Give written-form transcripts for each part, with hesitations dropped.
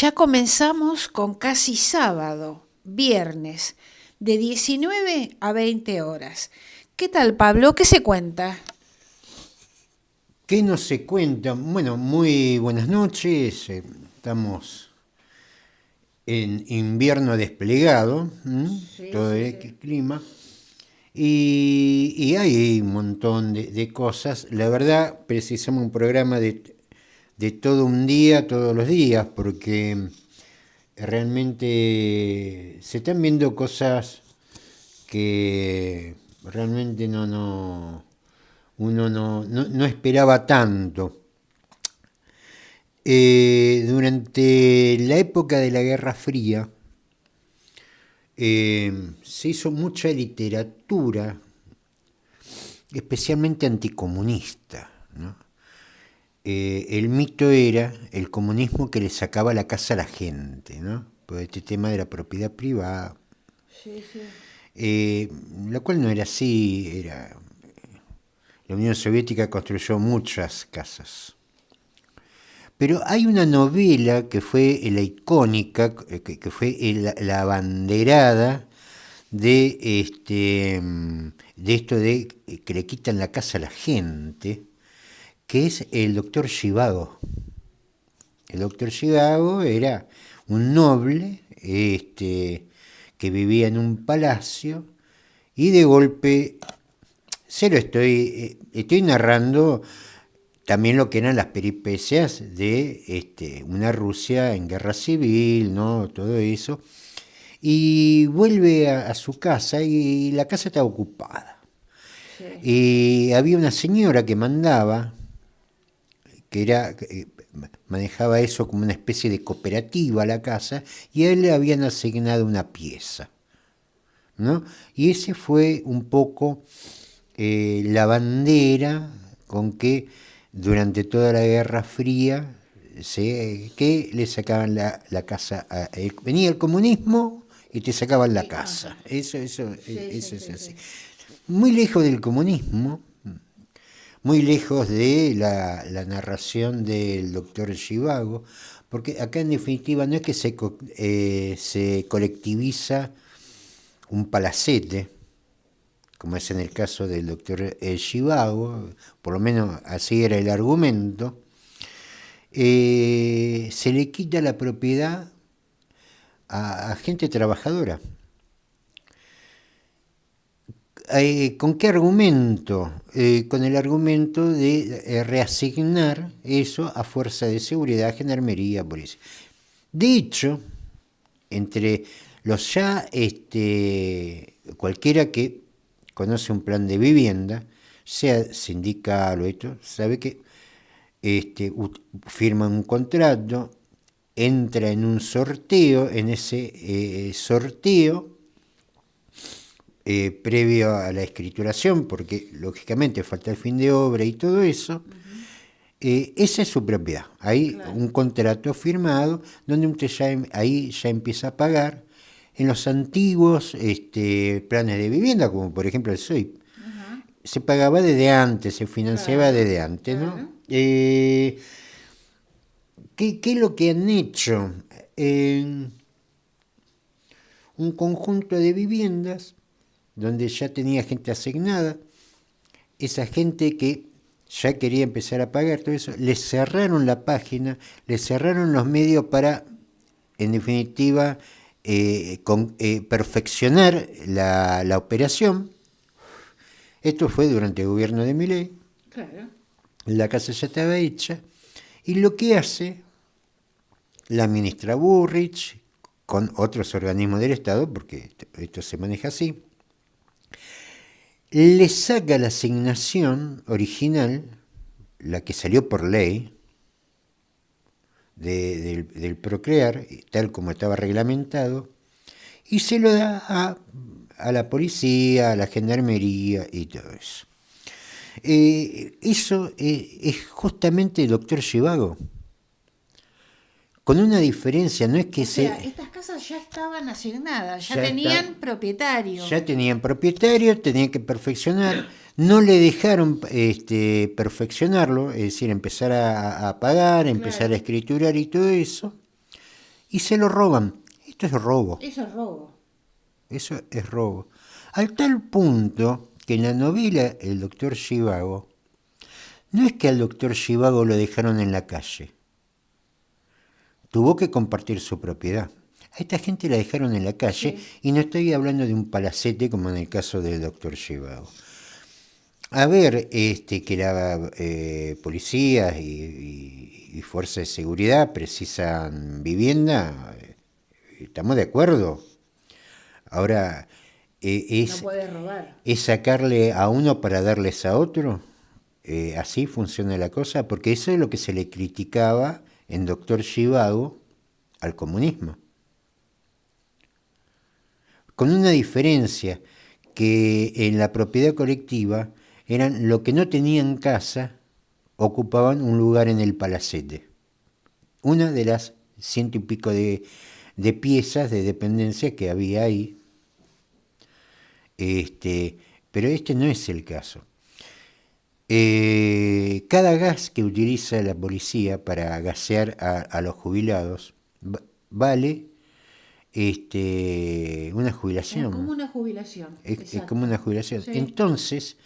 Ya comenzamos con Casi Sábado, viernes, de 19 a 20 horas. ¿Qué tal, Pablo? ¿Qué se cuenta? ¿Qué no se cuenta? Bueno, muy buenas noches. Estamos en invierno desplegado, Sí, todo sí, el sí. clima. Y hay un montón de cosas. La verdad, precisamos un programa de todo un día, todos los días, porque realmente se están viendo cosas que realmente uno no esperaba tanto. Durante la época de la Guerra Fría se hizo mucha literatura, especialmente anticomunista, ¿no? El mito era el comunismo que le sacaba la casa a la gente, ¿no? Por este tema de la propiedad privada, Sí, sí. eh, lo cual no era así. La Unión Soviética construyó muchas casas. Pero hay una novela que fue la icónica, que fue la abanderada de esto de que le quitan la casa a la gente, que es el doctor Zhivago. El doctor Zhivago era un noble que vivía en un palacio y de golpe estoy narrando también lo que eran las peripecias de una Rusia en guerra civil, ¿no? Todo eso. Y vuelve a su casa y la casa estaba ocupada. Sí. Y había una señora que mandaba, manejaba eso como una especie de cooperativa a la casa, y a él le habían asignado una pieza, ¿no? Y ese fue un poco la bandera con que durante toda la Guerra Fría que le sacaban la casa. Venía el comunismo y te sacaban la casa. Ajá. Sí, sí, Eso es sí, así. sí. Muy lejos del comunismo, muy lejos de la narración del doctor Zhivago, porque acá en definitiva no es que se colectiviza un palacete, como es en el caso del doctor Zhivago, por lo menos así era el argumento. Se le quita la propiedad a gente trabajadora. ¿Con qué argumento? Con el argumento de reasignar eso a Fuerza de Seguridad, Gendarmería, Policía. De hecho, entre los ya, cualquiera que conoce un plan de vivienda, sea sindical o esto, sabe que firma un contrato, entra en un sorteo, en ese sorteo, previo a la escrituración, porque lógicamente falta el fin de obra y todo eso, Ujú. esa es su propiedad. Hay Claro. un contrato firmado donde usted ahí ya empieza a pagar en los antiguos planes de vivienda, como por ejemplo el SOIP. Ajá. Se pagaba desde antes, se financiaba Claro, desde antes, ¿no? claro. ¿Qué es lo que han hecho? Un conjunto de viviendas donde ya tenía gente asignada, esa gente que ya quería empezar a pagar todo eso, les cerraron la página, les cerraron los medios para, en definitiva, perfeccionar la operación. Esto fue durante el gobierno de Milei, Claro. la casa ya estaba hecha, y lo que hace la ministra Burrich, con otros organismos del Estado, porque esto se maneja así, le saca la asignación original, la que salió por ley, del Procrear, tal como estaba reglamentado, y se lo da a la policía, a la gendarmería y todo eso. Eso es justamente el doctor Zhivago, con una diferencia, no es O que sea, estas casas ya estaban asignadas, ya ya está, tenían propietario. ya tenían propietario, tenían que perfeccionar, no le dejaron perfeccionarlo, es decir, empezar a pagar, empezar a Claro. escriturar y todo eso. y se lo roban. Esto es robo. Eso es robo. Eso es robo. Al tal punto que en la novela El doctor Zhivago, no es que al doctor Zhivago lo dejaron en la calle. Tuvo que compartir su propiedad. A esta gente la dejaron en la calle, Sí. y no estoy hablando de un palacete como en el caso del doctor Zhivago. A ver, que la policía y fuerzas de seguridad precisan vivienda, estamos de acuerdo. Ahora, No puedes robar. ¿es sacarle a uno para darles a otro? ¿Así funciona la cosa? Porque eso es lo que se le criticaba en Doctor Zhivago al comunismo. Con una diferencia, que en la propiedad colectiva eran los que no tenían casa, ocupaban un lugar en el palacete. Una de las ciento y pico de piezas de dependencia que había ahí. Pero este no es el caso. Cada gas que utiliza la policía para gasear a los jubilados vale una Es jubilación. como una jubilación. Es como una jubilación. Sí. Entonces,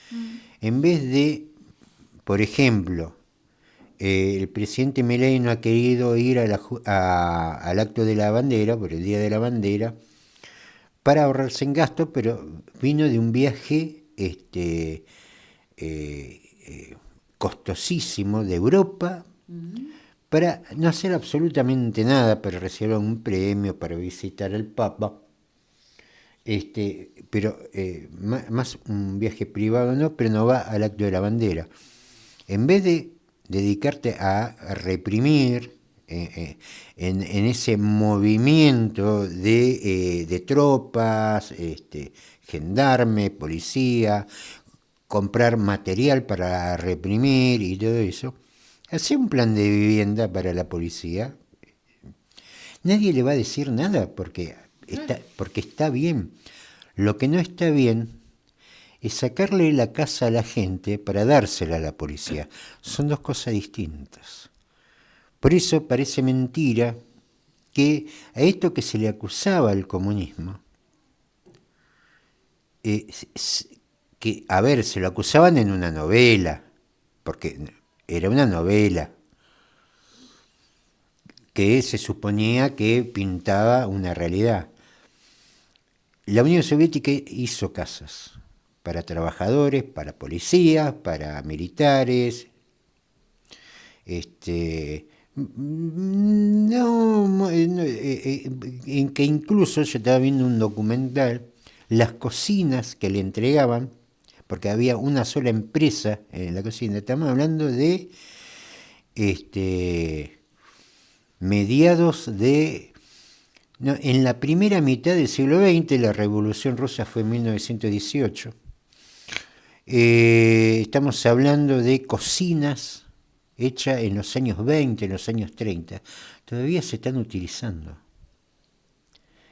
en vez de, por ejemplo, el presidente Milei no ha querido ir al acto de la bandera, por el Día de la Bandera, para ahorrarse en gasto, pero vino de un viaje costosísimo de Europa para no hacer absolutamente nada, para recibir un premio, para visitar al Papa. Pero más un viaje privado, ¿no? Pero no va al acto de la bandera. En vez de dedicarte a reprimir en ese movimiento de tropas, gendarme, policía, comprar material para reprimir y todo eso, hacer un plan de vivienda para la policía. Nadie le va a decir nada porque está bien. Lo que no está bien es sacarle la casa a la gente para dársela a la policía. Son dos cosas distintas. Por eso parece mentira que a esto que se le acusaba al comunismo, que, a ver, se lo acusaban en una novela, porque era una novela, que se suponía que pintaba una realidad. La Unión Soviética hizo casas para trabajadores, para policías, para militares. En que incluso yo estaba viendo un documental, las cocinas que le entregaban, porque había una sola empresa en la cocina, estamos hablando de mediados de... No, en la primera mitad del siglo XX, la Revolución Rusa fue en 1918, estamos hablando de cocinas hechas en los años 20, en los años 30, todavía se están utilizando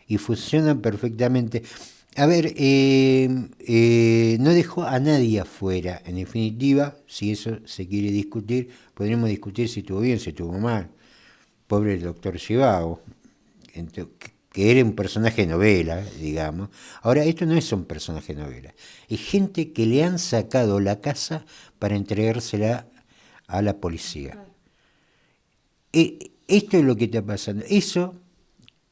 y funcionan perfectamente. A ver, no dejó a nadie afuera. En definitiva, si eso se quiere discutir, podremos discutir si estuvo bien, si estuvo mal. Pobre el doctor Zhivago, que era un personaje de novela, digamos. Ahora, esto no es un personaje de novela. Es gente que le han sacado la casa para entregársela a la policía. Esto es lo que está pasando. Eso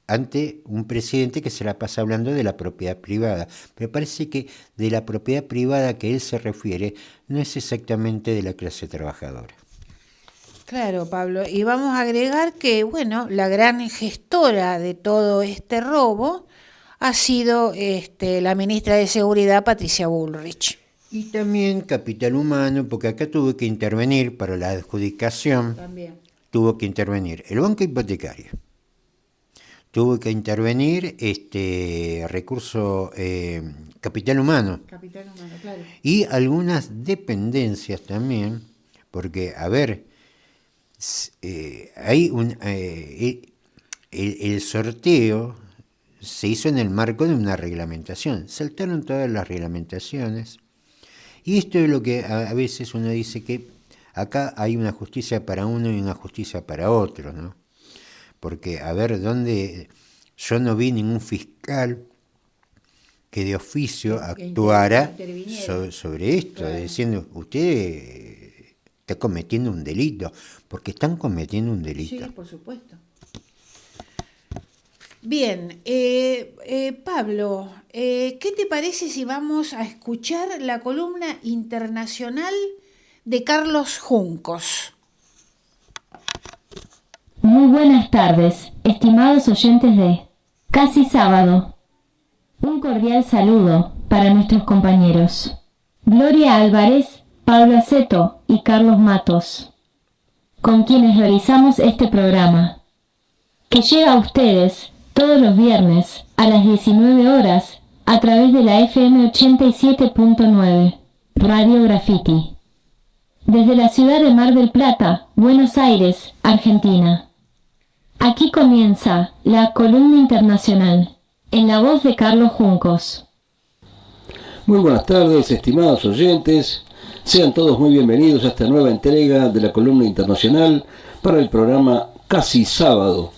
ante un presidente que se la pasa hablando de la propiedad privada. Pero parece que de la propiedad privada que él se refiere no es exactamente de la clase trabajadora. Claro, Pablo. Y vamos a agregar que, bueno, la gran gestora de todo este robo ha sido la ministra de Seguridad, Patricia Bullrich. Y también capital humano, porque acá tuvo que intervenir para la adjudicación. También. Tuvo que intervenir el banco hipotecario. Tuvo que intervenir recurso capital humano. Capital humano, claro. Y algunas dependencias también, porque, a ver, hay el sorteo se hizo en el marco de una reglamentación. Saltaron todas las reglamentaciones. Y esto es lo que a veces uno dice que acá hay una justicia para uno y una justicia para otro, ¿no? porque a ver, ¿dónde? Yo no vi ningún fiscal que de oficio actuara sobre esto, claro, diciendo, usted está cometiendo un delito, porque están cometiendo un delito. Sí, por supuesto. Bien, Pablo, ¿qué te parece si vamos a escuchar la columna internacional de Carlos Juncos? Muy buenas tardes, estimados oyentes de Casi Sábado. Un cordial saludo para nuestros compañeros Gloria Álvarez, Pablo Aceto y Carlos Matos, con quienes realizamos este programa, que llega a ustedes todos los viernes a las 19 horas a través de la FM 87.9, Radio Graffiti, desde la ciudad de Mar del Plata, Buenos Aires, Argentina. Aquí comienza la columna internacional, en la voz de Carlos Juncos. Muy buenas tardes, estimados oyentes. Sean todos muy bienvenidos a esta nueva entrega de la columna internacional para el programa Casi Sábado.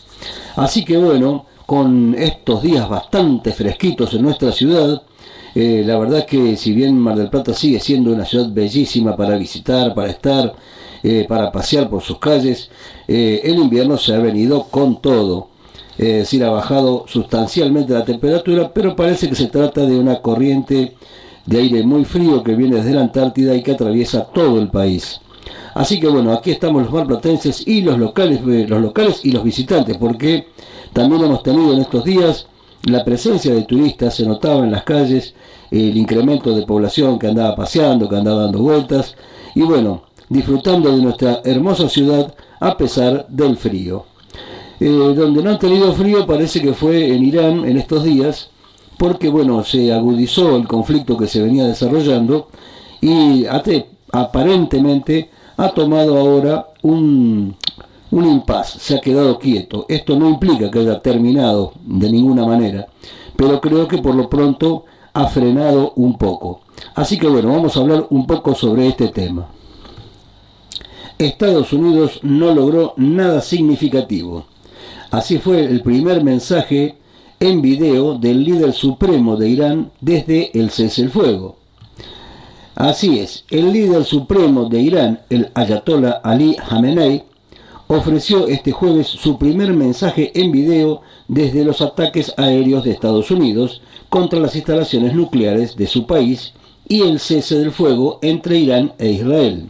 Así que bueno, con estos días bastante fresquitos en nuestra ciudad, la verdad que si bien Mar del Plata sigue siendo una ciudad bellísima para visitar, para estar, para pasear por sus calles, el invierno se ha venido con todo. Es decir, ha bajado sustancialmente la temperatura, pero parece que se trata de una corriente de aire muy frío que viene desde la Antártida y que atraviesa todo el país. Así que bueno, aquí estamos los marplatenses y los locales y los visitantes, porque también hemos tenido en estos días la presencia de turistas, se notaba en las calles el incremento de población que andaba paseando, que andaba dando vueltas, y bueno, disfrutando de nuestra hermosa ciudad a pesar del frío. Donde no han tenido frío parece que fue en Irán en estos días, porque bueno, se agudizó el conflicto que se venía desarrollando y aparentemente ha tomado ahora un impasse, se ha quedado quieto. Esto no implica que haya terminado de ninguna manera, pero creo que por lo pronto ha frenado un poco. Así que bueno, vamos a hablar un poco sobre este tema. Estados Unidos no logró nada significativo. Así fue el primer mensaje en video del líder supremo de Irán desde el cese el fuego. Así es, el líder supremo de Irán, el Ayatollah Ali Khamenei, ofreció este jueves su primer mensaje en video desde los ataques aéreos de Estados Unidos contra las instalaciones nucleares de su país y el cese del fuego entre Irán e Israel.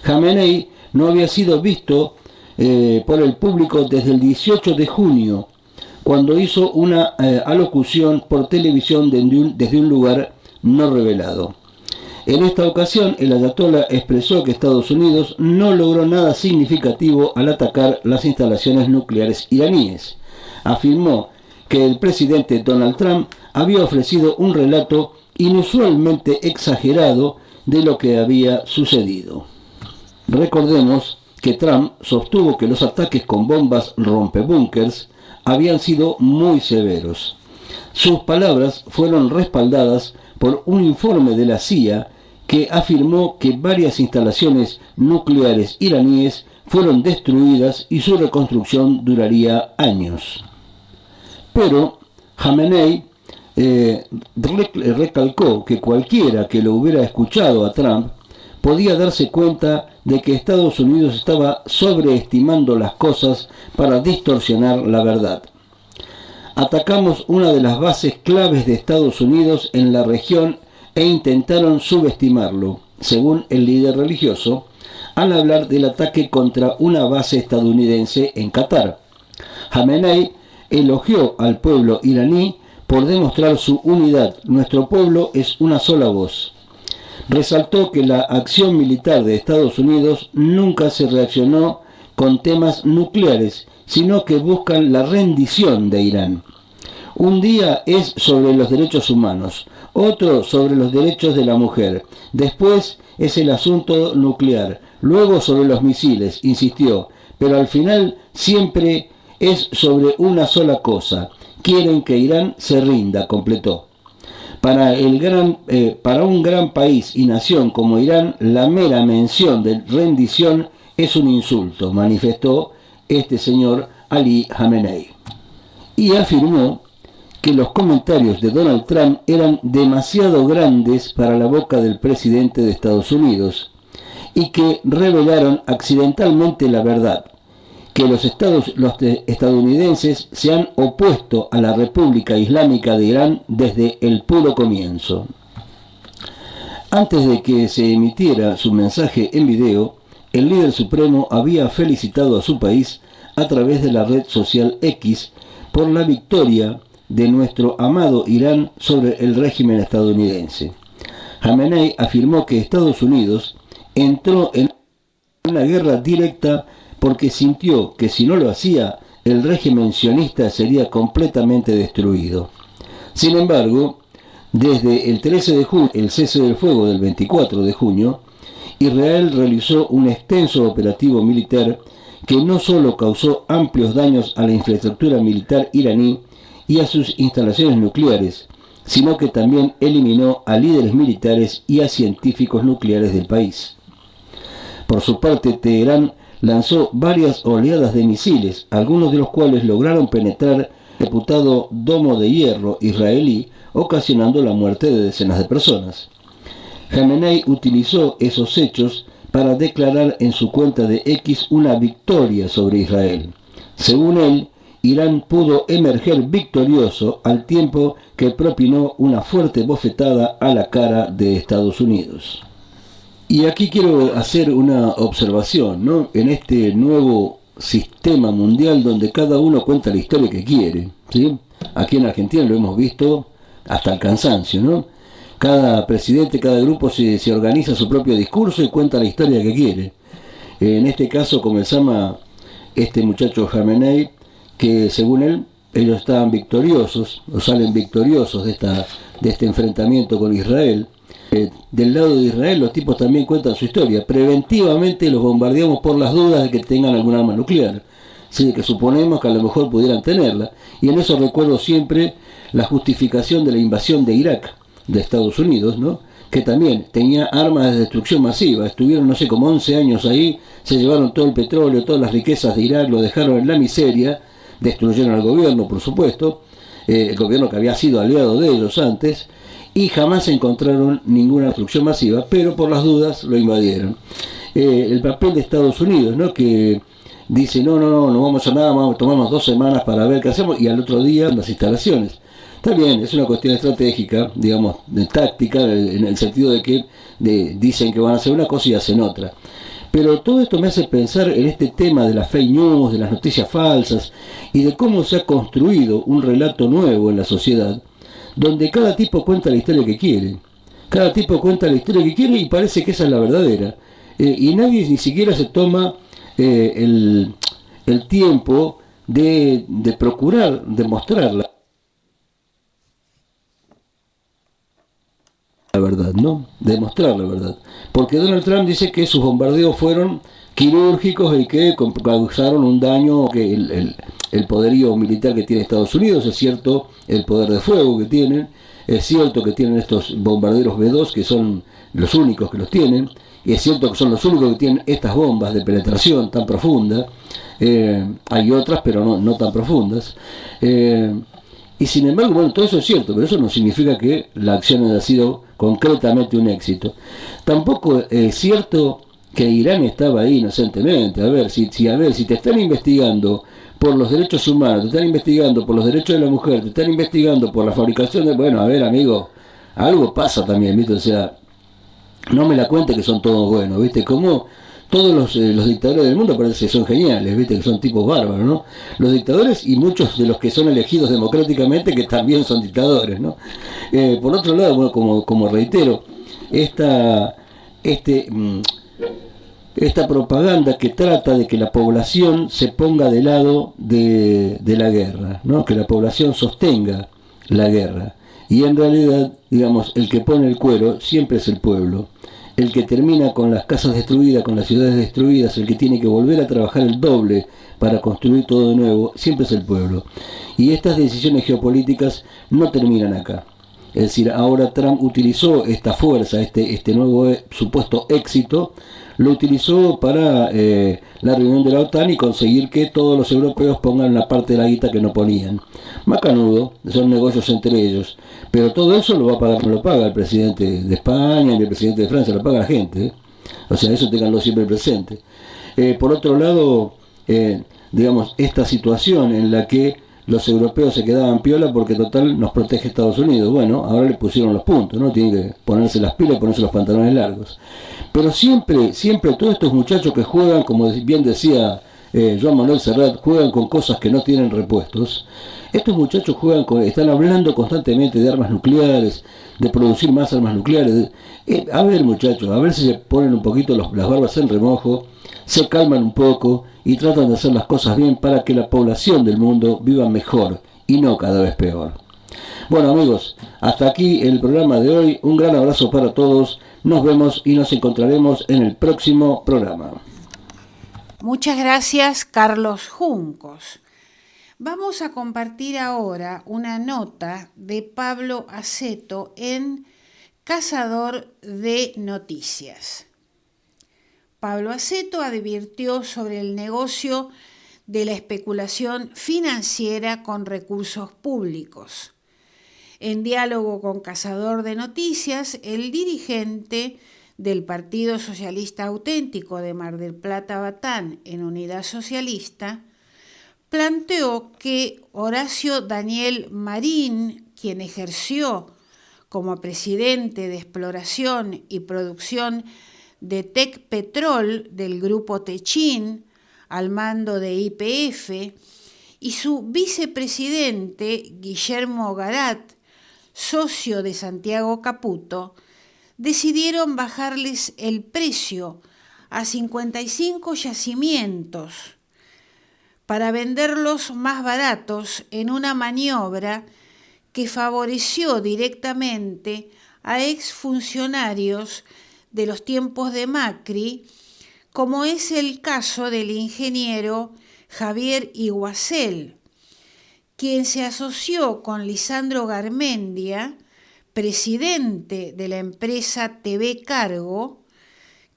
Khamenei no había sido visto por el público desde el 18 de junio, cuando hizo una alocución por televisión desde un lugar no revelado. En esta ocasión, el ayatollah expresó que Estados Unidos no logró nada significativo al atacar las instalaciones nucleares iraníes. Afirmó que el presidente Donald Trump había ofrecido un relato inusualmente exagerado de lo que había sucedido. Recordemos que Trump sostuvo que los ataques con bombas rompebúnkers habían sido muy severos. Sus palabras fueron respaldadas por un informe de la CIA que afirmó que varias instalaciones nucleares iraníes fueron destruidas y su reconstrucción duraría años. Pero Khamenei recalcó que cualquiera que lo hubiera escuchado a Trump podía darse cuenta de que Estados Unidos estaba sobreestimando las cosas para distorsionar la verdad. Atacamos una de las bases claves de Estados Unidos en la región e intentaron subestimarlo, según el líder religioso, al hablar del ataque contra una base estadounidense en Qatar. Khamenei elogió al pueblo iraní por demostrar su unidad. Nuestro pueblo es una sola voz. Resaltó que la acción militar de Estados Unidos nunca se reaccionó con temas nucleares, sino que buscan la rendición de Irán. Un día es sobre los derechos humanos, otro sobre los derechos de la mujer, después es el asunto nuclear, luego sobre los misiles, insistió, pero al final siempre es sobre una sola cosa, quieren que Irán se rinda, completó. Para un gran país y nación como Irán, la mera mención de rendición es un insulto, manifestó este señor Ali Khamenei, y afirmó que los comentarios de Donald Trump eran demasiado grandes para la boca del presidente de Estados Unidos y que revelaron accidentalmente la verdad, que los estadounidenses se han opuesto a la República Islámica de Irán desde el puro comienzo. Antes de que se emitiera su mensaje en video, el líder supremo había felicitado a su país a través de la red social X por la victoria de nuestro amado Irán sobre el régimen estadounidense. Khamenei afirmó que Estados Unidos entró en una guerra directa porque sintió que si no lo hacía, el régimen sionista sería completamente destruido. Sin embargo, desde el 13 de junio, el cese del fuego del 24 de junio, Israel realizó un extenso operativo militar que no solo causó amplios daños a la infraestructura militar iraní y a sus instalaciones nucleares, sino que también eliminó a líderes militares y a científicos nucleares del país. Por su parte, Teherán lanzó varias oleadas de misiles, algunos de los cuales lograron penetrar el reputado domo de hierro israelí, ocasionando la muerte de decenas de personas. Khamenei utilizó esos hechos para declarar en su cuenta de X una victoria sobre Israel. Según él, Irán pudo emerger victorioso al tiempo que propinó una fuerte bofetada a la cara de Estados Unidos. Y aquí quiero hacer una observación, ¿no? En este nuevo sistema mundial donde cada uno cuenta la historia que quiere, ¿sí? Aquí en Argentina lo hemos visto hasta el cansancio, ¿no? Cada presidente, cada grupo se organiza su propio discurso y cuenta la historia que quiere. En este caso, como se llama este muchacho Khamenei, que según él, ellos estaban victoriosos, o salen victoriosos de este enfrentamiento con Israel. Del lado de Israel los tipos también cuentan su historia. Preventivamente los bombardeamos por las dudas de que tengan algún arma nuclear, ¿sí? Que suponemos que a lo mejor pudieran tenerla. Y en eso recuerdo siempre la justificación de la invasión de Irak, de Estados Unidos, ¿no? Que también tenía armas de destrucción masiva. Estuvieron, no sé, como 11 años ahí, se llevaron todo el petróleo, todas las riquezas de Irak, lo dejaron en la miseria, destruyeron al gobierno, por supuesto, el gobierno que había sido aliado de ellos antes, y jamás encontraron ninguna destrucción masiva, pero por las dudas lo invadieron. El papel de Estados Unidos, ¿no? Que dice, no vamos a nada, tomamos 2 semanas para ver qué hacemos, y al otro día las instalaciones. Está bien, es una cuestión estratégica, digamos, de táctica, en el sentido de que dicen que van a hacer una cosa y hacen otra. Pero todo esto me hace pensar en este tema de las fake news, de las noticias falsas, y de cómo se ha construido un relato nuevo en la sociedad, donde cada tipo cuenta la historia que quiere. Cada tipo cuenta la historia que quiere y parece que esa es la verdadera. Y nadie ni siquiera se toma el tiempo de procurar demostrarla. La verdad, ¿no? Demostrar la verdad. Porque Donald Trump dice que sus bombardeos fueron quirúrgicos y que causaron un daño, que el poderío militar que tiene Estados Unidos, es cierto, el poder de fuego que tienen, es cierto que tienen estos bombarderos B-2 que son los únicos que los tienen, y es cierto que son los únicos que tienen estas bombas de penetración tan profunda, hay otras pero no tan profundas, y sin embargo, bueno, todo eso es cierto, pero eso no significa que la acción haya sido concretamente un éxito. Tampoco es cierto que Irán estaba ahí inocentemente. A ver, si te están investigando por los derechos humanos, te están investigando por los derechos de la mujer, te están investigando por la fabricación de... Bueno, a ver, amigo, algo pasa también, ¿viste? O sea, no me la cuente que son todos buenos, ¿viste? Como todos los dictadores del mundo parece que son geniales, ¿viste? Que son tipos bárbaros, ¿no? Los dictadores y muchos de los que son elegidos democráticamente que también son dictadores, ¿no? Por otro lado, bueno, como reitero, esta propaganda que trata de que la población se ponga del lado de la guerra, ¿no? Que la población sostenga la guerra. Y en realidad, digamos, el que pone el cuero siempre es el pueblo. El que termina con las casas destruidas, con las ciudades destruidas, el que tiene que volver a trabajar el doble para construir todo de nuevo, siempre es el pueblo. Y estas decisiones geopolíticas no terminan acá. Es decir, ahora Trump utilizó esta fuerza, este nuevo supuesto éxito, lo utilizó para la reunión de la OTAN y conseguir que todos los europeos pongan una parte de la guita que no ponían. Macanudo, son negocios entre ellos, pero todo eso lo va a pagar, no lo paga el presidente de España ni el presidente de Francia, lo paga la gente, ¿eh? O sea, eso tenganlo siempre presente. Por otro lado, digamos, esta situación en la que los europeos se quedaban piola porque total nos protege Estados Unidos. Bueno, ahora le pusieron los puntos, ¿no? Tienen que ponerse las pilas y ponerse los pantalones largos. Pero siempre todos estos muchachos que juegan, como bien decía Joan Manuel Serrat, juegan con cosas que no tienen repuestos. Estos muchachos están hablando constantemente de armas nucleares, de producir más armas nucleares. A ver, muchachos, a ver si se ponen un poquito las barbas en remojo, se calman un poco y tratan de hacer las cosas bien para que la población del mundo viva mejor y no cada vez peor. Bueno, amigos, hasta aquí el programa de hoy. Un gran abrazo para todos. Nos vemos y nos encontraremos en el próximo programa. Muchas gracias, Carlos Juncos. Vamos a compartir ahora una nota de Pablo Aceto en Cazador de Noticias. Pablo Aceto advirtió sobre el negocio de la especulación financiera con recursos públicos. En diálogo con Cazador de Noticias, el dirigente del Partido Socialista Auténtico de Mar del Plata Batán en Unidad Socialista, planteó que Horacio Daniel Marín, quien ejerció como presidente de exploración y producción de Tecpetrol del grupo Techin, al mando de YPF, y su vicepresidente Guillermo Garat, socio de Santiago Caputo, decidieron bajarles el precio a 55 yacimientos para venderlos más baratos en una maniobra que favoreció directamente a exfuncionarios de los tiempos de Macri, como es el caso del ingeniero Javier Iguacel, quien se asoció con Lisandro Garmendia, presidente de la empresa TV Cargo,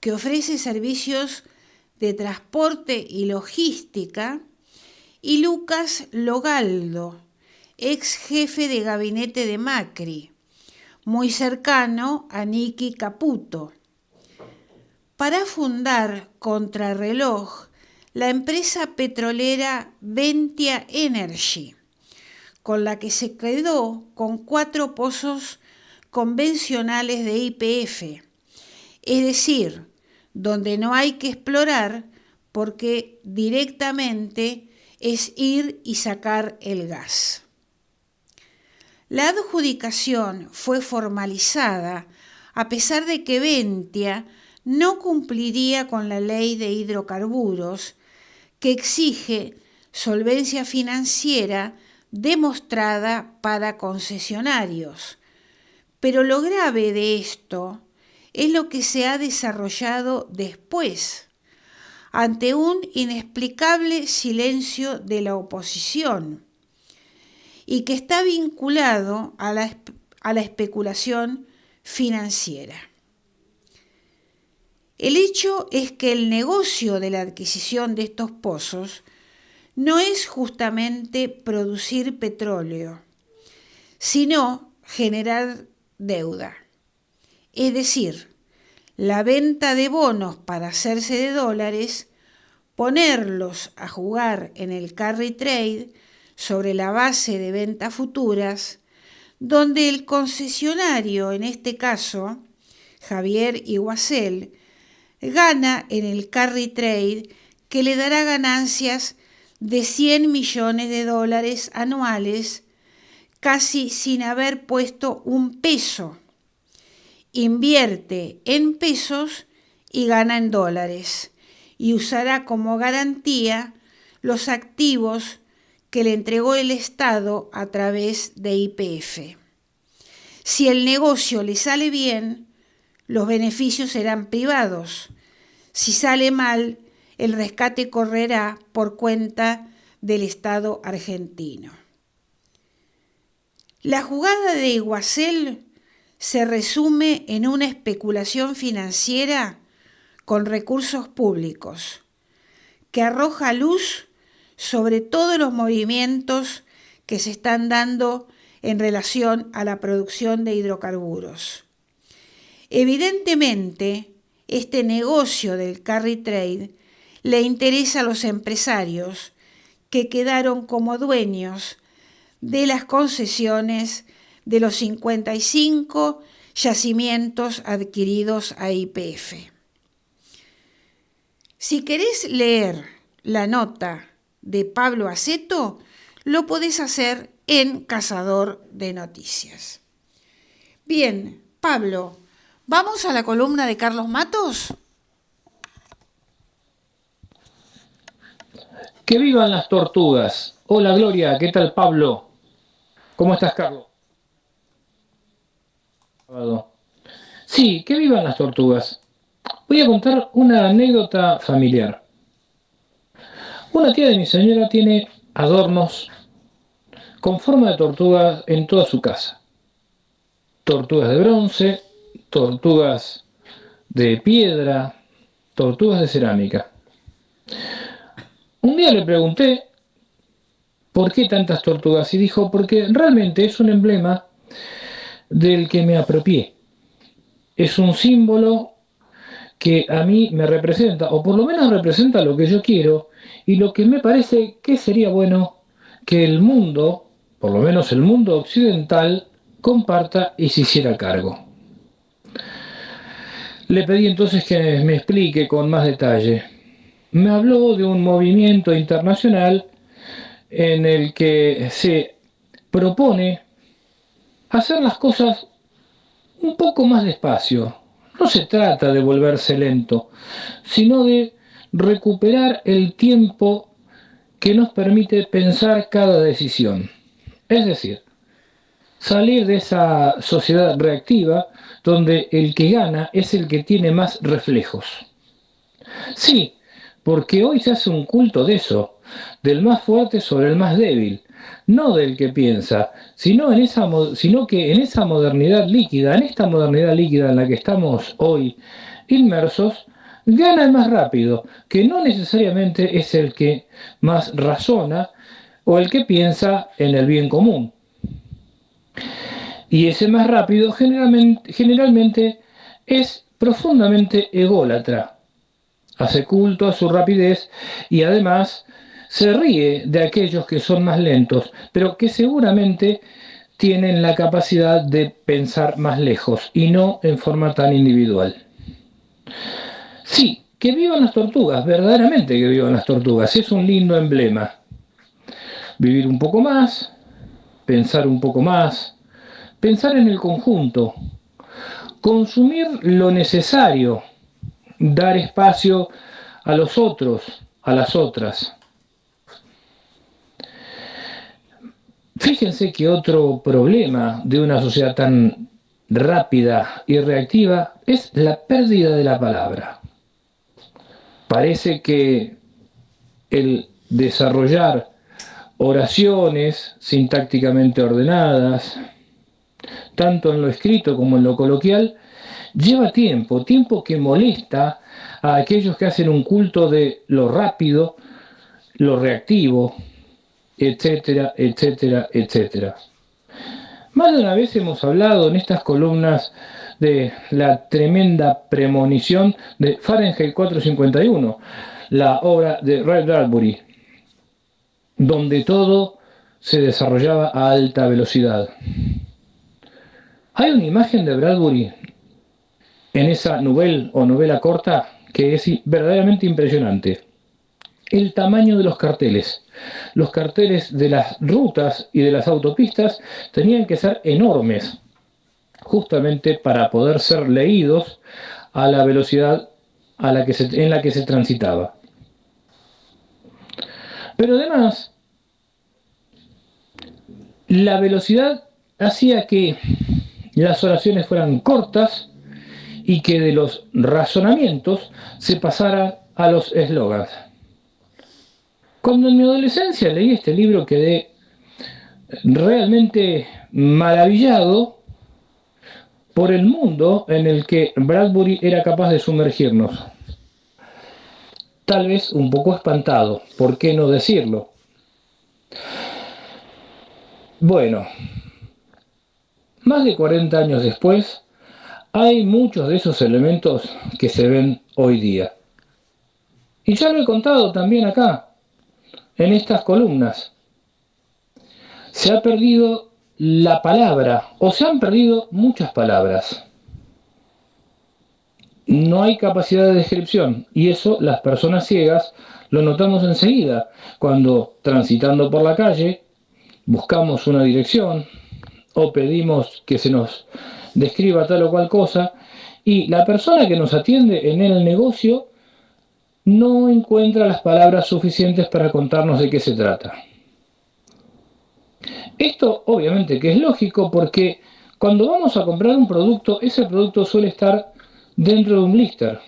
que ofrece servicios de transporte y logística, y Lucas Logaldo, ex jefe de gabinete de Macri, muy cercano a Niki Caputo, para fundar contrarreloj la empresa petrolera Ventia Energy, con la que se quedó con 4 pozos convencionales de YPF, es decir, donde no hay que explorar porque directamente es ir y sacar el gas. La adjudicación fue formalizada a pesar de que Ventia no cumpliría con la ley de hidrocarburos que exige solvencia financiera demostrada para concesionarios. Pero lo grave de esto es lo que se ha desarrollado después, ante un inexplicable silencio de la oposición, y que está vinculado a la especulación financiera. El hecho es que el negocio de la adquisición de estos pozos no es justamente producir petróleo, sino generar deuda. Es decir, la venta de bonos para hacerse de dólares, ponerlos a jugar en el carry trade sobre la base de ventas futuras, donde el concesionario, en este caso, Javier Iguacel, gana en el carry trade que le dará ganancias de $100 millones anuales, casi sin haber puesto un peso. Invierte en pesos y gana en dólares, y usará como garantía los activos que le entregó el Estado a través de YPF. Si el negocio le sale bien, los beneficios serán privados. Si sale mal, el rescate correrá por cuenta del Estado argentino. La jugada de Iguacel se resume en una especulación financiera con recursos públicos que arroja luz sobre todos los movimientos que se están dando en relación a la producción de hidrocarburos. Evidentemente, este negocio del carry trade le interesa a los empresarios que quedaron como dueños de las concesiones de los 55 yacimientos adquiridos a YPF. Si querés leer la nota de Pablo Aceto, lo podés hacer en Cazador de Noticias. Bien, Pablo, ¿vamos a la columna de Carlos Matos? ¡Que vivan las tortugas! Hola Gloria, ¿qué tal Pablo? ¿Cómo estás, Carlos? Sí, que vivan las tortugas. Voy a contar una anécdota familiar. Una tía de mi señora tiene adornos con forma de tortuga en toda su casa. Tortugas de bronce, tortugas de piedra, tortugas de cerámica. Un día le pregunté por qué tantas tortugas y dijo, porque realmente es un emblema del que me apropié. Es un símbolo que a mí me representa, o por lo menos representa lo que yo quiero y lo que me parece que sería bueno que el mundo, por lo menos el mundo occidental, comparta y se hiciera cargo. Le pedí entonces que me explique con más detalle. Me habló de un movimiento internacional en el que se propone hacer las cosas un poco más despacio. No se trata de volverse lento, sino de recuperar el tiempo que nos permite pensar cada decisión. Es decir, salir de esa sociedad reactiva donde el que gana es el que tiene más reflejos. Sí, porque hoy se hace un culto de eso, del más fuerte sobre el más débil, no del que piensa, sino que en esa modernidad líquida, en esta modernidad líquida en la que estamos hoy inmersos, gana el más rápido, que no necesariamente es el que más razona o el que piensa en el bien común. Y ese más rápido generalmente es profundamente ególatra. Hace culto a su rapidez y además se ríe de aquellos que son más lentos, pero que seguramente tienen la capacidad de pensar más lejos y no en forma tan individual. Sí, que vivan las tortugas, verdaderamente que vivan las tortugas, es un lindo emblema. Vivir un poco más, pensar un poco más, pensar en el conjunto, consumir lo necesario, dar espacio a los otros, a las otras. Fíjense que otro problema de una sociedad tan rápida y reactiva es la pérdida de la palabra. Parece que el desarrollar oraciones sintácticamente ordenadas, tanto en lo escrito como en lo coloquial, lleva tiempo que molesta a aquellos que hacen un culto de lo rápido, lo reactivo, etcétera, etcétera, etcétera. Más de una vez hemos hablado en estas columnas de la tremenda premonición de Fahrenheit 451, la obra de Ray Bradbury, donde todo se desarrollaba a alta velocidad. Hay una imagen de Bradbury en esa novela corta que es verdaderamente impresionante. El tamaño de los carteles. Los carteles de las rutas y de las autopistas tenían que ser enormes, justamente para poder ser leídos a la velocidad en la que se transitaba. Pero además, la velocidad hacía que las oraciones fueran cortas y que de los razonamientos se pasara a los eslogans. Cuando en mi adolescencia leí este libro quedé realmente maravillado por el mundo en el que Bradbury era capaz de sumergirnos. Tal vez un poco espantado, ¿por qué no decirlo? Bueno, más de 40 años después, hay muchos de esos elementos que se ven hoy día. Y ya lo he contado también acá, en estas columnas. Se ha perdido la palabra, o se han perdido muchas palabras. No hay capacidad de descripción, y eso las personas ciegas lo notamos enseguida, cuando transitando por la calle buscamos una dirección o pedimos que se nos describa tal o cual cosa, y la persona que nos atiende en el negocio no encuentra las palabras suficientes para contarnos de qué se trata. Esto obviamente que es lógico, porque cuando vamos a comprar un producto, ese producto suele estar dentro de un blister,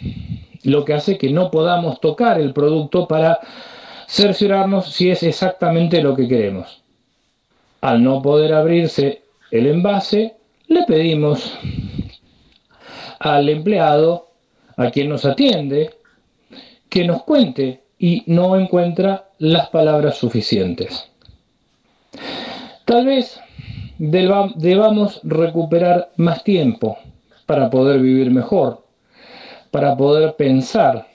lo que hace que no podamos tocar el producto para cerciorarnos si es exactamente lo que queremos. Al no poder abrirse el envase, le pedimos al empleado, a quien nos atiende, que nos cuente, y no encuentra las palabras suficientes. Tal vez debamos recuperar más tiempo para poder vivir mejor, para poder pensar,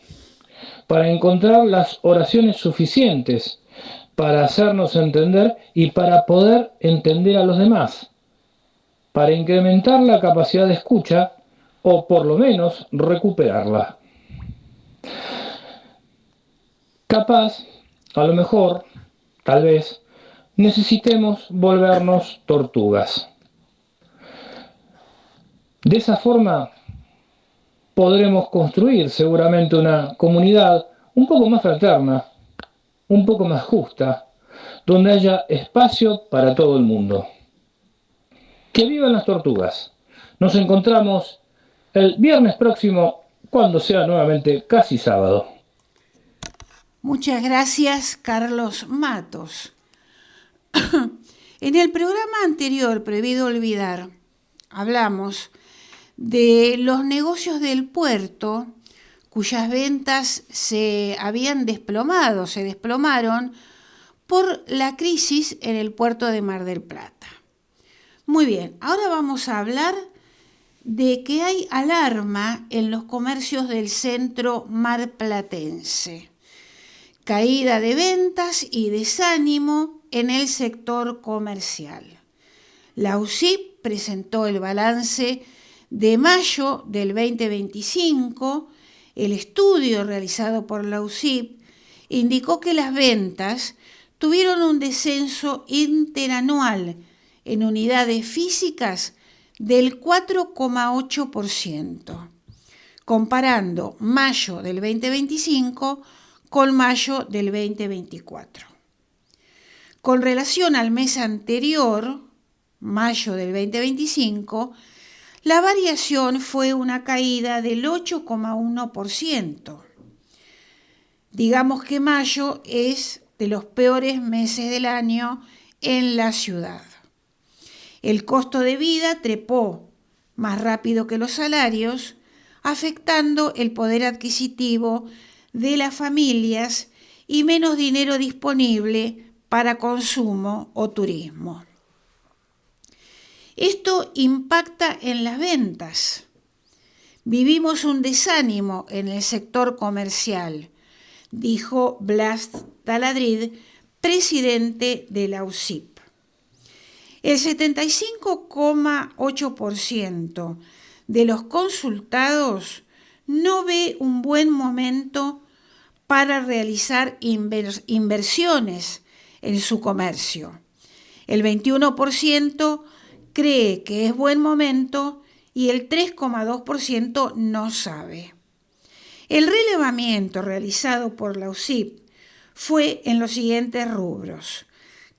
para encontrar las oraciones suficientes para hacernos entender y para poder entender a los demás, para incrementar la capacidad de escucha o por lo menos recuperarla. Capaz, a lo mejor, tal vez, necesitemos volvernos tortugas. De esa forma podremos construir seguramente una comunidad un poco más fraterna, un poco más justa, donde haya espacio para todo el mundo. ¡Que vivan las tortugas! Nos encontramos el viernes próximo, cuando sea nuevamente casi sábado. Muchas gracias, Carlos Matos. En el programa anterior, Prohibido Olvidar, hablamos de los negocios del puerto cuyas ventas se desplomaron por la crisis en el puerto de Mar del Plata. Muy bien, ahora vamos a hablar de que hay alarma en los comercios del centro marplatense. Caída de ventas y desánimo en el sector comercial. La UCIP presentó el balance de mayo del 2025. El estudio realizado por la UCIP indicó que las ventas tuvieron un descenso interanual en unidades físicas del 4,8%, comparando mayo del 2025 con mayo del 2024. Con relación al mes anterior, mayo del 2025, la variación fue una caída del 8,1%. Digamos que mayo es de los peores meses del año en la ciudad. El costo de vida trepó más rápido que los salarios, afectando el poder adquisitivo de las familias y menos dinero disponible para consumo o turismo. Esto impacta en las ventas. Vivimos un desánimo en el sector comercial, dijo Blas Taladrid, presidente de la UCIP. El 75,8% de los consultados no ve un buen momento para realizar inversiones en su comercio. El 21% cree que es buen momento y el 3,2% no sabe. El relevamiento realizado por la UCIP fue en los siguientes rubros: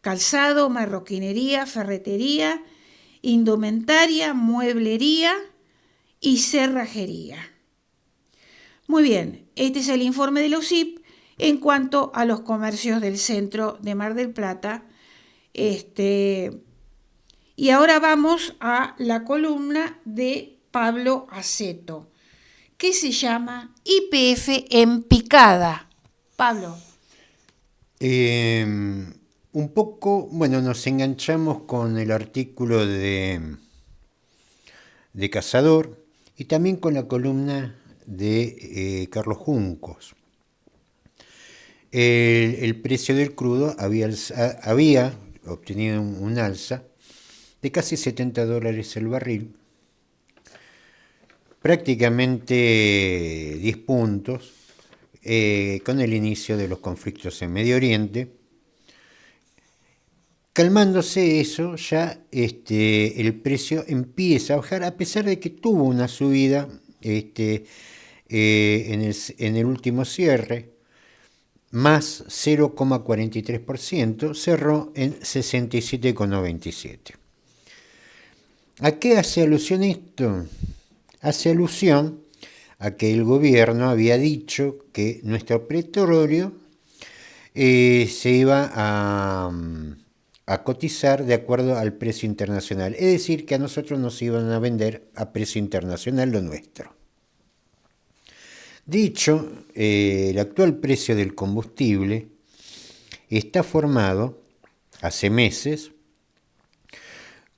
calzado, marroquinería, ferretería, indumentaria, mueblería y cerrajería. Muy bien, este es el informe de la UCIP en cuanto a los comercios del centro de Mar del Plata Y ahora vamos a la columna de Pablo Aceto, que se llama YPF en picada. Pablo. Un poco, bueno, nos enganchamos con el artículo de Cazador y también con la columna de Carlos Juncos. El precio del crudo había obtenido un alza de casi $70 el barril, prácticamente 10 puntos, con el inicio de los conflictos en Medio Oriente. Calmándose eso, ya el precio empieza a bajar, a pesar de que tuvo una subida en el último cierre, más 0,43%, cerró en 67,97. ¿A qué hace alusión esto? Hace alusión a que el gobierno había dicho que nuestro petróleo se iba a cotizar de acuerdo al precio internacional, es decir, que a nosotros nos iban a vender a precio internacional lo nuestro. De hecho, el actual precio del combustible está formado, hace meses,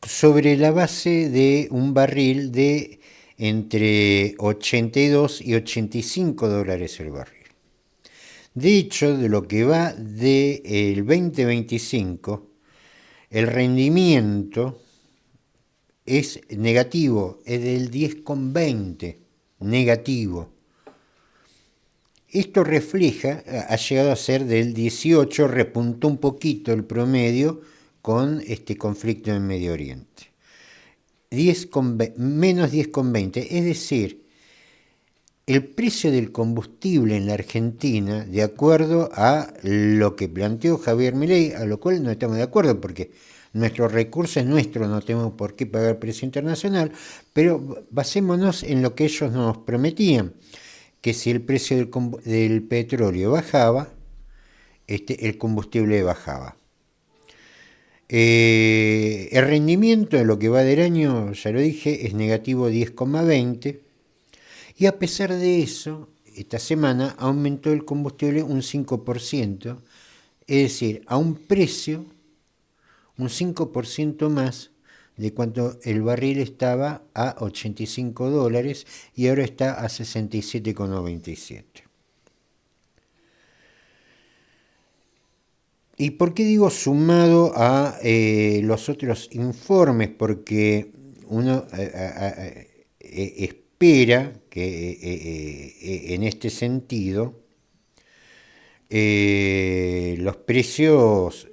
sobre la base de un barril de entre 82 y 85 dólares el barril. De hecho, de lo que va del 2025, el rendimiento es negativo, es del 10,20 negativo. Esto refleja, ha llegado a ser del 18, repuntó un poquito el promedio con este conflicto en Medio Oriente. Menos 10,20, es decir, el precio del combustible en la Argentina, de acuerdo a lo que planteó Javier Milei, a lo cual no estamos de acuerdo porque nuestro recurso es nuestro, no tenemos por qué pagar precio internacional, pero basémonos en lo que ellos nos prometían, que si el precio del petróleo bajaba, el combustible bajaba. El rendimiento de lo que va del año, ya lo dije, es negativo 10,20, y a pesar de eso, esta semana aumentó el combustible un 5%, es decir, a un precio un 5% más de cuando el barril estaba a 85 dólares y ahora está a 67,97. ¿Y por qué digo sumado a los otros informes? Porque uno espera que en este sentido los precios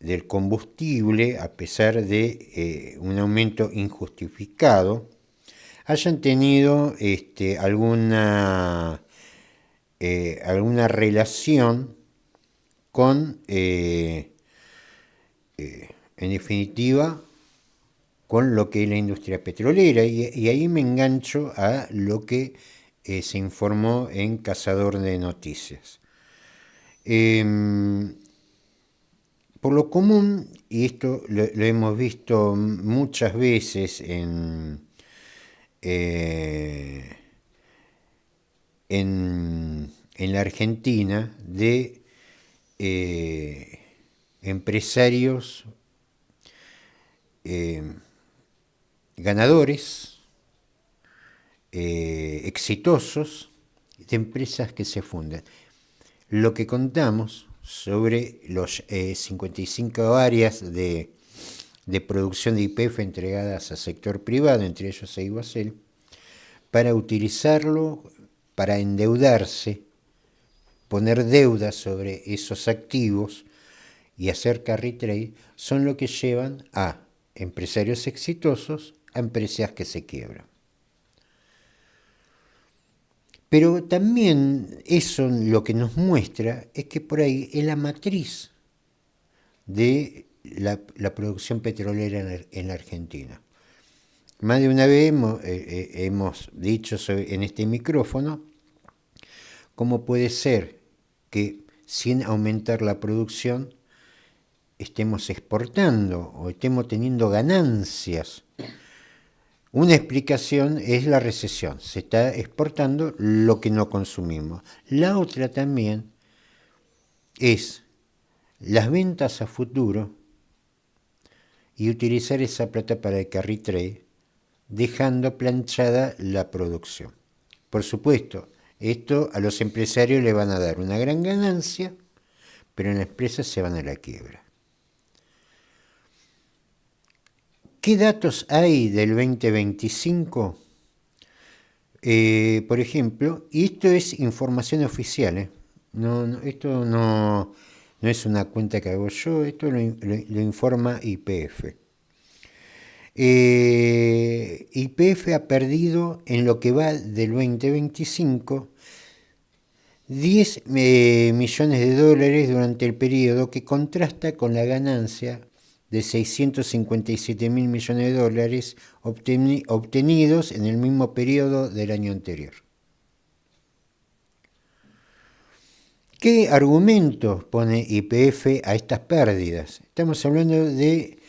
del combustible, a pesar de un aumento injustificado, hayan tenido alguna relación con, en definitiva, con lo que es la industria petrolera. Y ahí me engancho a lo que se informó en Cazador de Noticias. Por lo común, y esto lo hemos visto muchas veces en la Argentina, de empresarios ganadores, exitosos, de empresas que se fundan. Lo que contamos sobre los 55 áreas de producción de YPF entregadas al sector privado, entre ellos a Iguacel, para utilizarlo, para endeudarse, poner deuda sobre esos activos y hacer carry trade, son lo que llevan a empresarios exitosos a empresas que se quiebran. Pero también eso lo que nos muestra es que por ahí es la matriz de la producción petrolera en la Argentina. Más de una vez hemos dicho en este micrófono cómo puede ser que sin aumentar la producción, estemos exportando o estemos teniendo ganancias. Una explicación es la recesión, se está exportando lo que no consumimos. La otra también es las ventas a futuro y utilizar esa plata para el carry trade, dejando planchada la producción. Por supuesto, esto a los empresarios le van a dar una gran ganancia, pero en las empresas se van a la quiebra. ¿Qué datos hay del 2025? Por ejemplo, y esto es información oficial, esto no es una cuenta que hago yo, esto lo informa YPF. YPF ha perdido en lo que va del 2025 10 millones de dólares durante el periodo, que contrasta con la ganancia de 657 mil millones de dólares obtenidos en el mismo periodo del año anterior. ¿Qué argumentos pone YPF a estas pérdidas? Estamos hablando de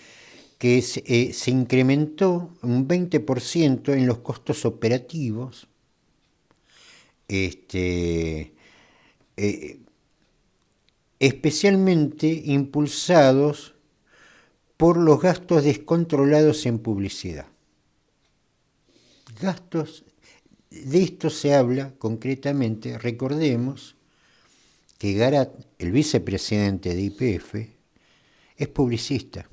que se incrementó un 20% en los costos operativos, especialmente impulsados por los gastos descontrolados en publicidad. Gastos, de esto se habla concretamente, recordemos que Garat, el vicepresidente de YPF, es publicista.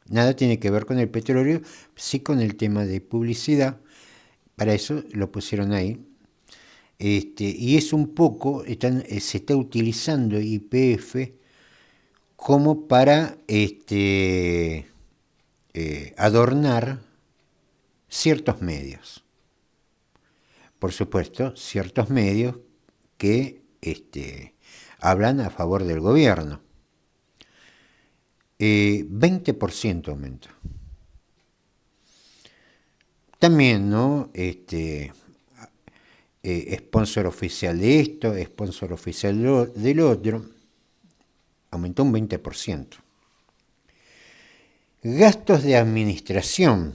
Nada tiene que ver con el petróleo, sí con el tema de publicidad, para eso lo pusieron ahí. Y es un poco, se está utilizando YPF como para adornar ciertos medios. Por supuesto, ciertos medios que hablan a favor del gobierno. 20% aumento. También, ¿no? Sponsor oficial de esto, sponsor oficial del otro, aumentó un 20%. Gastos de administración,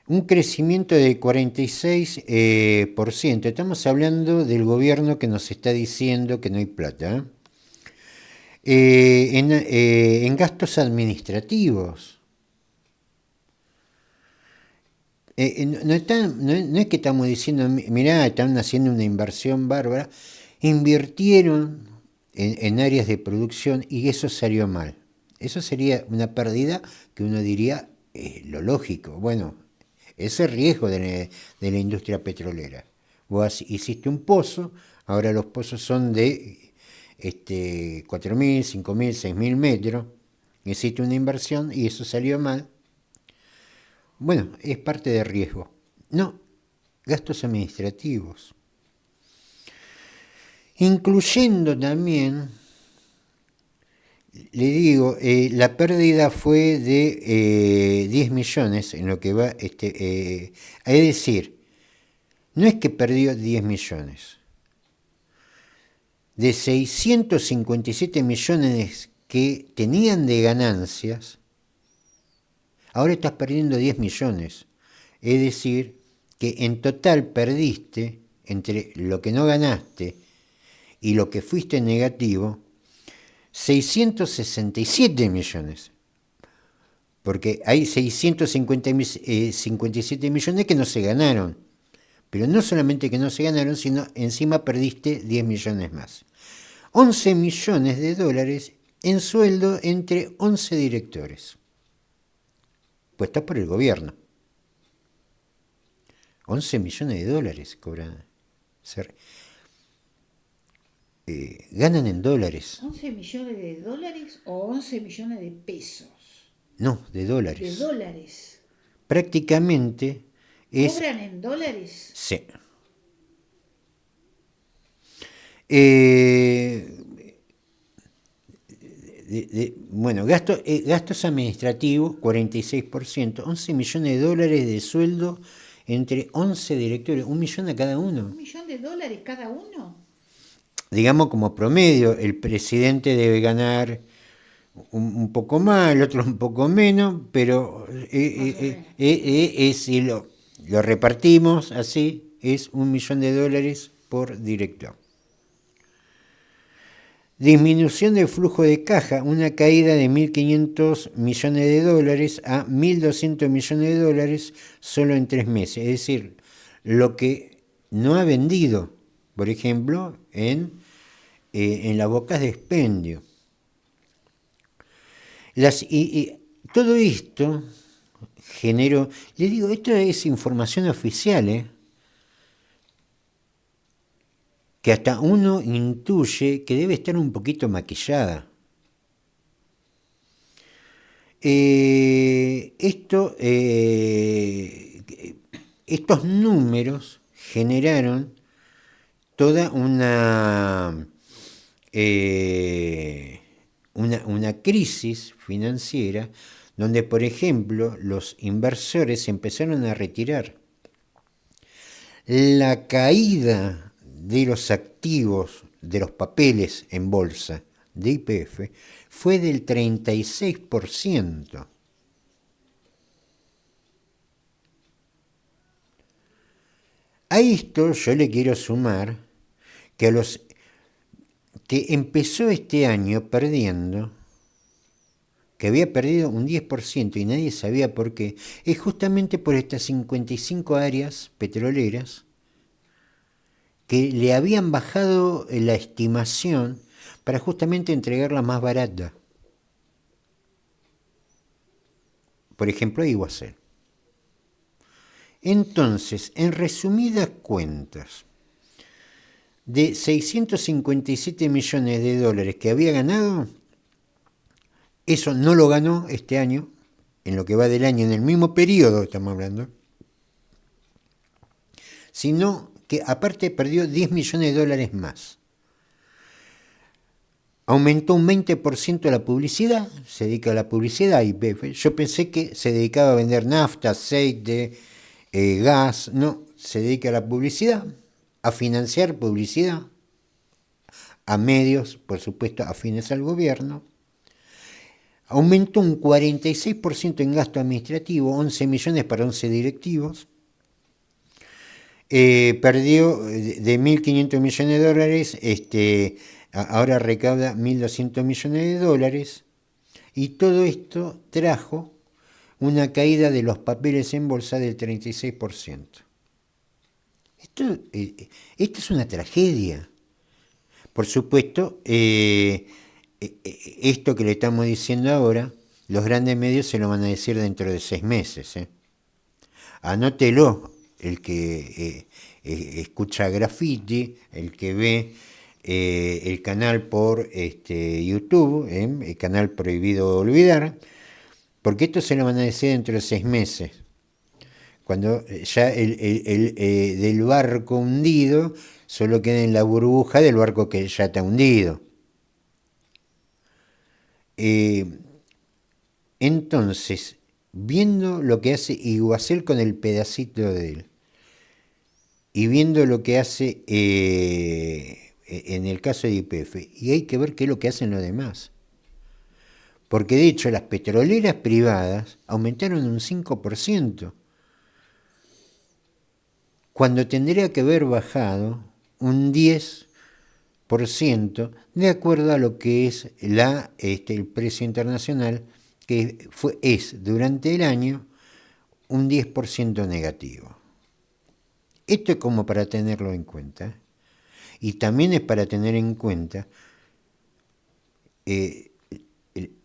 un crecimiento del 46%. Estamos hablando del gobierno que nos está diciendo que no hay plata. En gastos administrativos. No es que estamos diciendo, mirá, están haciendo una inversión bárbara. Invirtieron en áreas de producción y eso salió mal. Eso sería una pérdida que uno diría lo lógico. Bueno, ese riesgo de la industria petrolera. Vos hiciste un pozo, ahora los pozos son de 4.000, 5.000, 6.000 metros. Hiciste una inversión y eso salió mal. Bueno, es parte de riesgo. No, gastos administrativos. Incluyendo también, le digo, la pérdida fue de 10 millones en lo que va, es decir, no es que perdió 10 millones. De 657 millones que tenían de ganancias, ahora estás perdiendo 10 millones. Es decir, que en total perdiste, entre lo que no ganaste y lo que fuiste negativo, 667 millones. Porque hay 657 millones que no se ganaron. Pero no solamente que no se ganaron, sino encima perdiste 10 millones más. 11 millones de dólares en sueldo entre 11 directores. Puestas por el gobierno. 11 millones de dólares cobran. Ganan en dólares. ¿11 millones de dólares o 11 millones de pesos? No, de dólares. De dólares. Prácticamente es... ¿Cobran en dólares? Sí. Bueno, gastos administrativos, 46%, 11 millones de dólares de sueldo entre 11 directores, 1 millón a cada uno. ¿1 millón de dólares cada uno? digamos como promedio, el presidente debe ganar un poco más, el otro un poco menos, pero si lo repartimos así, es $1 millón por director. Disminución del flujo de caja, una caída de $1.500 millones a $1.200 millones solo en 3 meses. Es decir, lo que no ha vendido, por ejemplo, en las bocas de expendio. Todo esto generó, les digo, esto es información oficial, que hasta uno intuye que debe estar un poquito maquillada. Estos números generaron toda una crisis financiera donde, por ejemplo, los inversores empezaron a retirar. La caída de los activos, de los papeles en bolsa de YPF fue del 36%. A esto yo le quiero sumar que que empezó este año perdiendo, que había perdido un 10% y nadie sabía por qué, es justamente por estas 55 áreas petroleras que le habían bajado la estimación para justamente entregarla más barata. Por ejemplo, a Iguacel. Entonces, en resumidas cuentas, de $657 millones que había ganado, eso no lo ganó este año, en lo que va del año, en el mismo periodo estamos hablando, sino que aparte perdió $10 millones más. Aumentó un 20% la publicidad, se dedica a la publicidad YPF. Yo pensé que se dedicaba a vender nafta, aceite, gas, no, se dedica a la publicidad, a financiar publicidad, a medios, por supuesto, afines al gobierno. Aumentó un 46% en gasto administrativo, 11 millones para 11 directivos. Perdió de $1.500 millones, ahora recauda $1.200 millones, y todo esto trajo una caída de los papeles en bolsa del 36%. Esto es una tragedia. Por supuesto, esto que le estamos diciendo ahora, los grandes medios se lo van a decir dentro de 6 meses. Anótelo, el que escucha Graffiti, el que ve el canal por YouTube, el canal Prohibido Olvidar, porque esto se lo van a decir dentro de 6 meses, cuando ya del barco hundido solo queda en la burbuja del barco que ya está hundido. Entonces, viendo lo que hace Iguacel con el pedacito de él, y viendo lo que hace en el caso de YPF, y hay que ver qué es lo que hacen los demás. Porque de hecho las petroleras privadas aumentaron un 5%, cuando tendría que haber bajado un 10%, de acuerdo a lo que es el precio internacional, que es durante el año un 10% negativo. Esto es como para tenerlo en cuenta. Y también es para tener en cuenta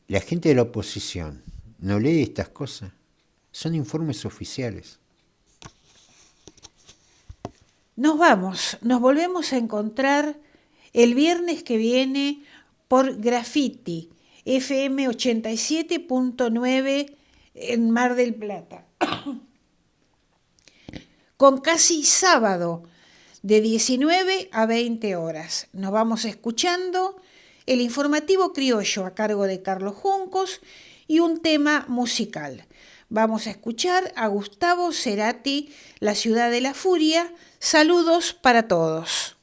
la gente de la oposición no lee estas cosas. Son informes oficiales. Nos vamos, nos volvemos a encontrar el viernes que viene por Graffiti, FM 87.9 en Mar del Plata. Con Casi Sábado, de 19 a 20 horas. Nos vamos escuchando el informativo criollo a cargo de Carlos Juncos y un tema musical. Vamos a escuchar a Gustavo Cerati, La Ciudad de la Furia. Saludos para todos.